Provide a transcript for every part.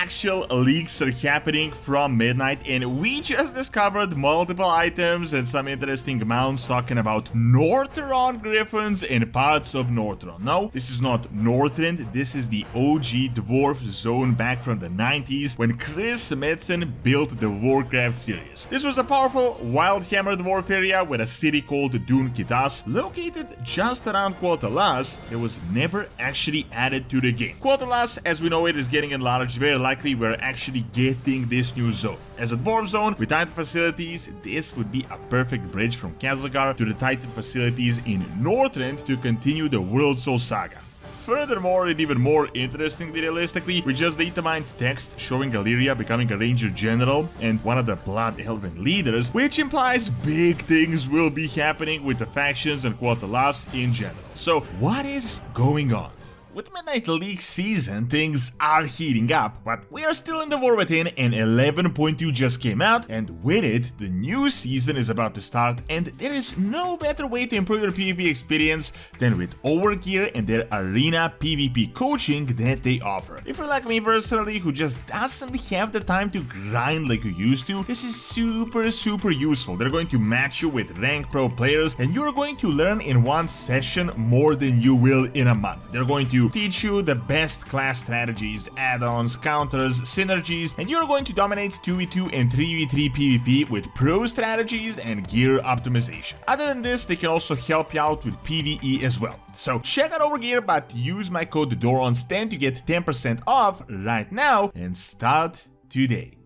actual leaks are happening from midnight, and we just discovered multiple items and some interesting mounts talking about Northeron gryphons and parts of Northeron. No, this is not Northrend, this is the OG dwarf zone back from the 90s when Chris Metzen built the Warcraft series. This was a powerful wildhammer dwarf area with a city called Dun Kithas, located just around Quel'Thalas, that was never actually added to the game. Quel'Thalas, as we know it, is getting enlarged. Very likely we're actually getting this new zone. As a dwarf zone with Titan facilities, this would be a perfect bridge from Khaz'Algar to the Titan facilities in Northrend to continue the World Soul saga. Furthermore, and even more interestingly realistically, we just datamined text showing Alleria becoming a ranger general and one of the blood elven leaders, which implies big things will be happening with the factions and Quel'Thalas in general. So what is going on? With Midnight League season, things are heating up, but we are still in the war within, and 11.2 just came out, and with it, the new season is about to start, and there is no better way to improve your PvP experience than with Overgear and their arena PvP coaching that they offer. If you're like me personally, who just doesn't have the time to grind like you used to, this is super useful. They're going to match you with rank pro players, and you're going to learn in one session more than you will in a month. They're going to teach you the best class strategies, add-ons, counters, synergies, and you're going to dominate 2v2 and 3v3 PvP with pro strategies and gear optimization. Other than this, they can also help you out with PvE as well. So check out Overgear, but use my code Doronsmovies to get 10% off right now and start today.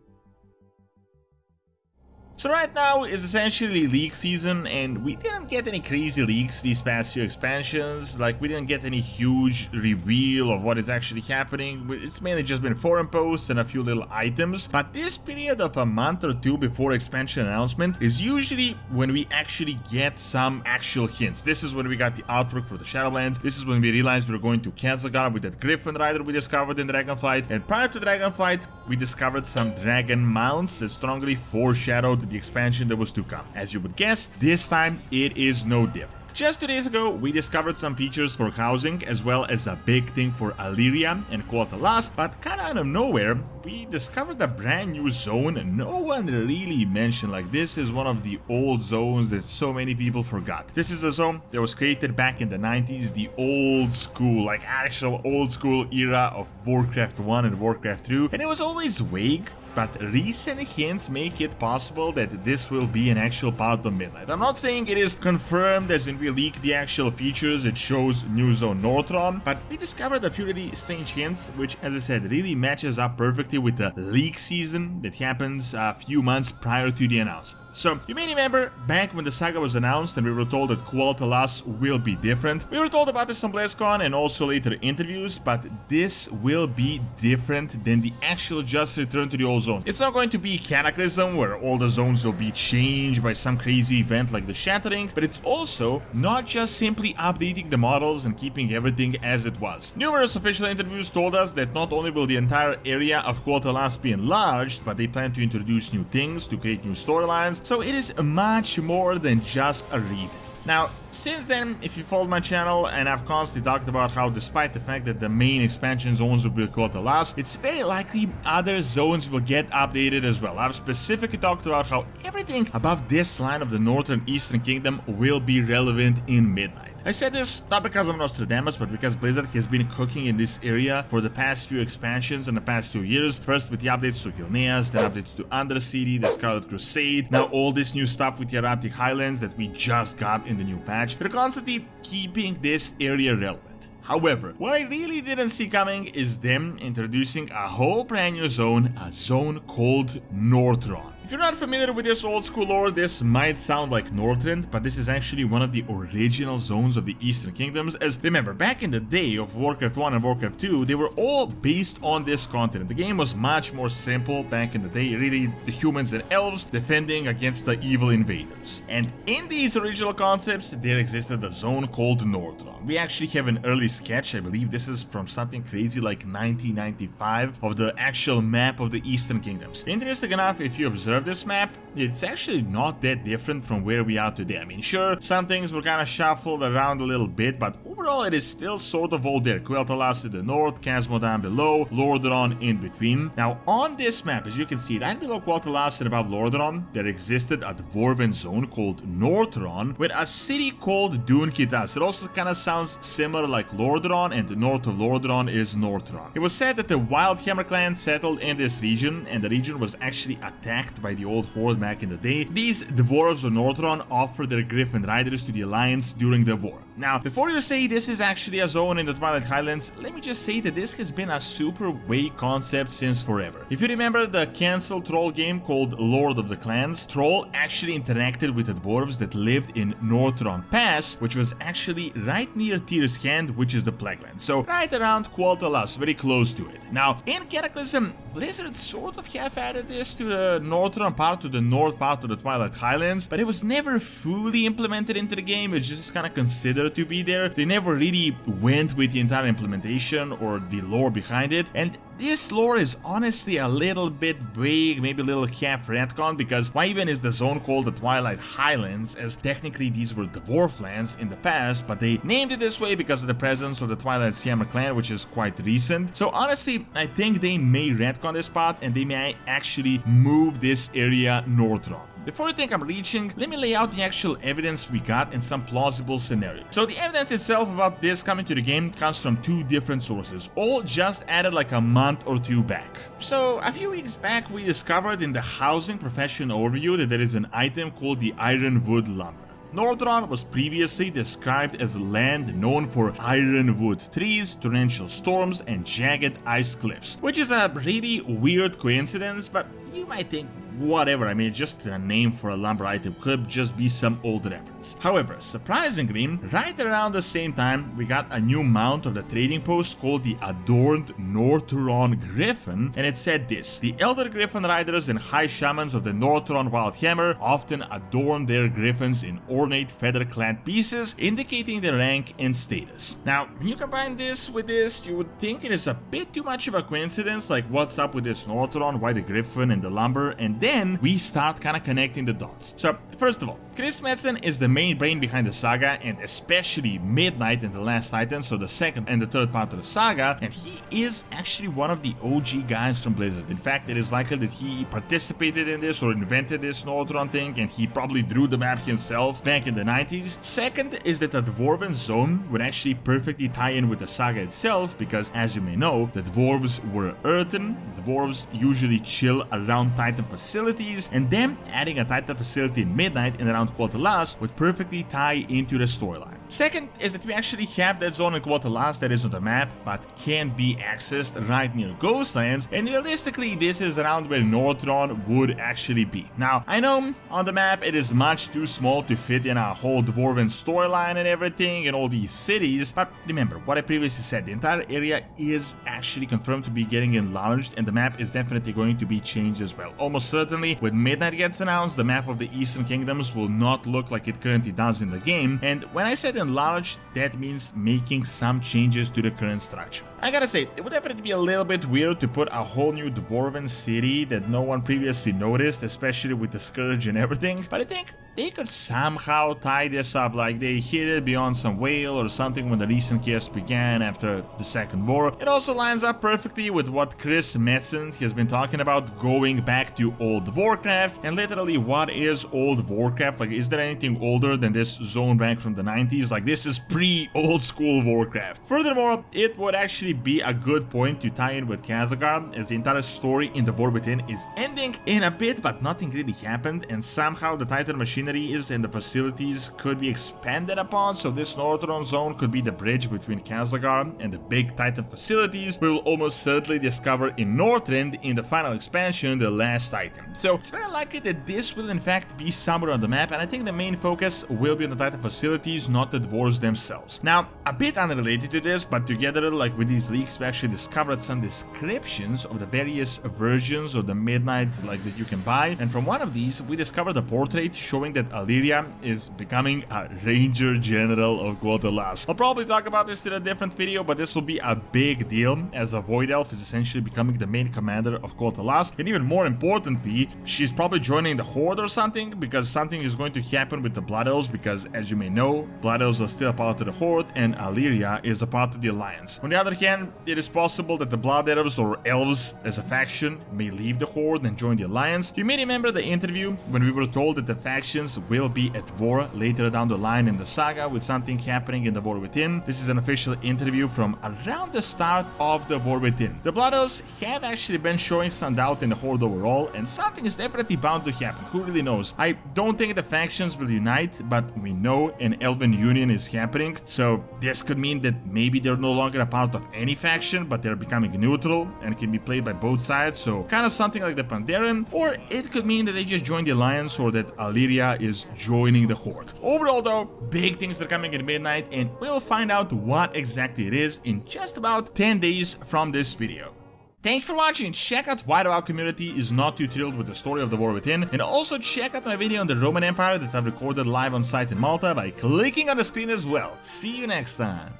So right now is essentially league season, and we didn't get any crazy leaks these past few expansions. Like, we didn't get any huge reveal of what is actually happening. It's mainly just been forum posts and a few little items. But this period of a month or two before expansion announcement is usually when we actually get some actual hints. This is when we got the artwork for the Shadowlands. This is when we realized we were going to Khaz'Algar with that Griffin Rider we discovered in Dragonflight. And prior to Dragonflight, we discovered some dragon mounts that strongly foreshadowed the expansion that was to come. As you would guess, this time it is no different. Just 2 days ago, we discovered some features for housing, as well as a big thing for Alleria and Quel'Thalas, but kinda out of nowhere, we discovered a brand new zone no one really mentioned. Like, this is one of the old zones that so many people forgot. This is a zone that was created back in the 90s, the old school, like actual old school era of Warcraft 1 and Warcraft 2, and it was always vague. But recent hints make it possible that this will be an actual part of Midnight. I'm not saying it is confirmed as in we leaked the actual features, it shows new zone Northrend, but we discovered a few really strange hints, which, as I said, really matches up perfectly with the leak season that happens a few months prior to the announcement. So, you may remember, back when the saga was announced and we were told that Quel'Thalas will be different, we were told about this on BlizzCon and also later interviews, but this will be different than the actual just return to the old zone. It's not going to be Cataclysm, where all the zones will be changed by some crazy event like the Shattering, but it's also not just simply updating the models and keeping everything as it was. Numerous official interviews told us that not only will the entire area of Quel'Thalas be enlarged, but they plan to introduce new things, to create new storylines, so it is much more than just a revamp. Now, since then, if you followed my channel, and I've constantly talked about how despite the fact that the main expansion zones will be Quel'Thalas, it's very likely other zones will get updated as well. I've specifically talked about how everything above this line of the Northern Eastern Kingdom will be relevant in Midnight. I said this not because I'm Nostradamus, but because Blizzard has been cooking in this area for the past few expansions in the past 2 years. First with the updates to Gilneas, then updates to Undercity, the Scarlet Crusade, now all this new stuff with the Arabic Highlands that we just got in the new patch. They're constantly keeping this area relevant. However, what I really didn't see coming is them introducing a whole brand new zone, a zone called Northeron. If you're not familiar with this old school lore, this might sound like Northrend, but this is actually one of the original zones of the Eastern Kingdoms, as remember, back in the day of Warcraft 1 and Warcraft 2, they were all based on this continent. The game was much more simple back in the day, really the humans and elves defending against the evil invaders. And in these original concepts, there existed a zone called Northeron. We actually have an early sketch, I believe this is from something crazy like 1995, of the actual map of the Eastern Kingdoms. Interesting enough, if you observe, observe this map, it's actually not that different from where we are today. I mean, sure, some things were kind of shuffled around a little bit, but overall it is still sort of all there. Quel'Thalas to the north, Khaz'Algar down below, Northeron in between. Now, on this map, as you can see, right below Quel'Thalas and above Northeron, there existed a dwarven zone called Northeron with a city called Dun Kithas. It also kind of sounds similar like Northeron, and north of Northeron is Northrend. It was said that the wildhammer clan settled in this region, and the region was actually attacked by the old Horde back in the day. These dwarves of Northeron offered their griffin riders to the Alliance during the war. Now, before you say this is actually a zone in the Twilight Highlands, let me just say that this has been a super vague concept since forever. If you remember the cancelled troll game called Lord of the Clans, Troll actually interacted with the dwarves that lived in Northeron Pass, which was actually right near Tyr's Hand, which is the Plagueland. So right around Quel'Thalas, very close to it. Now, in Cataclysm, Blizzard sort of half-added this to the Northern part, to the north part of the Twilight Highlands, but it was never fully implemented into the game. It's just kind of considered to be there. They never really went with the entire implementation or the lore behind it, and this lore is honestly a little bit vague, maybe a little half retcon, because why even is the zone called the Twilight Highlands, as technically these were dwarf lands in the past, but they named it this way because of the presence of the Twilight Hammer clan, which is quite recent. So honestly, I think they may retcon this part, and they may actually move this area northbound. Before you think I'm reaching, let me lay out the actual evidence we got and some plausible scenarios. So the evidence itself about this coming to the game comes from two different sources, all just added like a month or two back. So a few weeks back we discovered in the housing profession overview that there is an item called the ironwood lumber. Northeron was previously described as a land known for ironwood trees, torrential storms, and jagged ice cliffs, which is a really weird coincidence, but you might think, whatever, I mean, just a name for a lumber item could just be some old reference. However, surprisingly, right around the same time, we got a new mount of the trading post called the Adorned Northeron Griffin, and it said this: the elder griffin riders and high shamans of the Northeron Wildhammer often adorn their griffins in ornate feather-clad pieces, indicating their rank and status. Now, when you combine this with this, you would think it is a bit too much of a coincidence, like what's up with this Northeron, why the griffin and the lumber, and then we start kind of connecting the dots. So, first of all, Chris Metzen is the main brain behind the saga, and especially Midnight in the last Titan, so the second and the third part of the saga, and he is actually one of the OG guys from Blizzard. In fact, it is likely that he participated in this or invented this Northrend thing, and he probably drew the map himself back in the 90s. Second is that the Dwarven zone would actually perfectly tie in with the saga itself, because as you may know, the dwarves were earthen, dwarves usually chill around Titan facilities, and them adding a Titan facility in Midnight and around Quel'Thalas would perfectly tie into the storyline. Second is that we actually have that zone in Quel'Thalas that is on the map, but can be accessed right near Ghostlands, and realistically this is around where Northrend would actually be. Now, I know on the map it is much too small to fit in a whole Dwarven storyline and everything and all these cities, but remember what I previously said, the entire area is actually confirmed to be getting enlarged, and the map is definitely going to be changed as well. Almost certainly, when Midnight gets announced, the map of the Eastern Kingdoms will not look like it currently does in the game, and when I said enlarged, that means making some changes to the current structure. I gotta say, it would definitely be a little bit weird to put a whole new Dwarven city that no one previously noticed, especially with the Scourge and everything, but I think they could somehow tie this up, like they hid it beyond some whale or something when the recent chaos began after the Second War. It also lines up perfectly with what Chris Metzen has been talking about, going back to old Warcraft, and literally what is old Warcraft? Like, is there anything older than this zone back from the 90s? Like, this is pre-old school Warcraft. Furthermore, it would actually be a good point to tie in with Khaz'Algar, as the entire story in the War Within is ending in a bit, but nothing really happened, and somehow the Titan machinery is and the facilities could be expanded upon, so this Northern zone could be the bridge between Khaz'Algar and the big Titan facilities we will almost certainly discover in Northrend in the final expansion, the last Titan. So it's very likely that this will in fact be somewhere on the map, and I think the main focus will be on the Titan facilities, not the dwarves themselves. Now, a bit unrelated to this, but together, like with these leaks, we actually discovered some descriptions of the various versions of the Midnight, like that you can buy. And from one of these, we discovered a portrait showing that Alleria is becoming a Ranger General of Quel'Thalas. I'll probably talk about this in a different video, but this will be a big deal, as a Void Elf is essentially becoming the main commander of Quel'Thalas. And even more importantly, she's probably joining the Horde or something, because something is going to happen with the Blood Elves, because as you may know, Blood Elves are still a part of the Horde, and Alleria is a part of the Alliance. On the other hand, it is possible that the Blood Elves or Elves as a faction may leave the Horde and join the Alliance. You may remember the interview when we were told that the factions will be at war later down the line in the saga, with something happening in the War Within. This is an official interview from around the start of the War Within. The Blood Elves have actually been showing some doubt in the Horde overall, and something is definitely bound to happen. Who really knows? I don't think the factions will unite, but we know an Elven union is happening, so this could mean that maybe they're no longer a part of any faction, but they're becoming neutral and can be played by both sides, so kind of something like the Pandaren, or it could mean that they just joined the Alliance, or that Alleria is joining the Horde. Overall though, big things are coming in Midnight, and we'll find out what exactly it is in just about 10 days from this video. Thanks for watching. Check out why our community is not too thrilled with the story of the War Within, and also check out my video on the Roman Empire that I've recorded live on site in Malta by clicking on the screen as well. See you next time.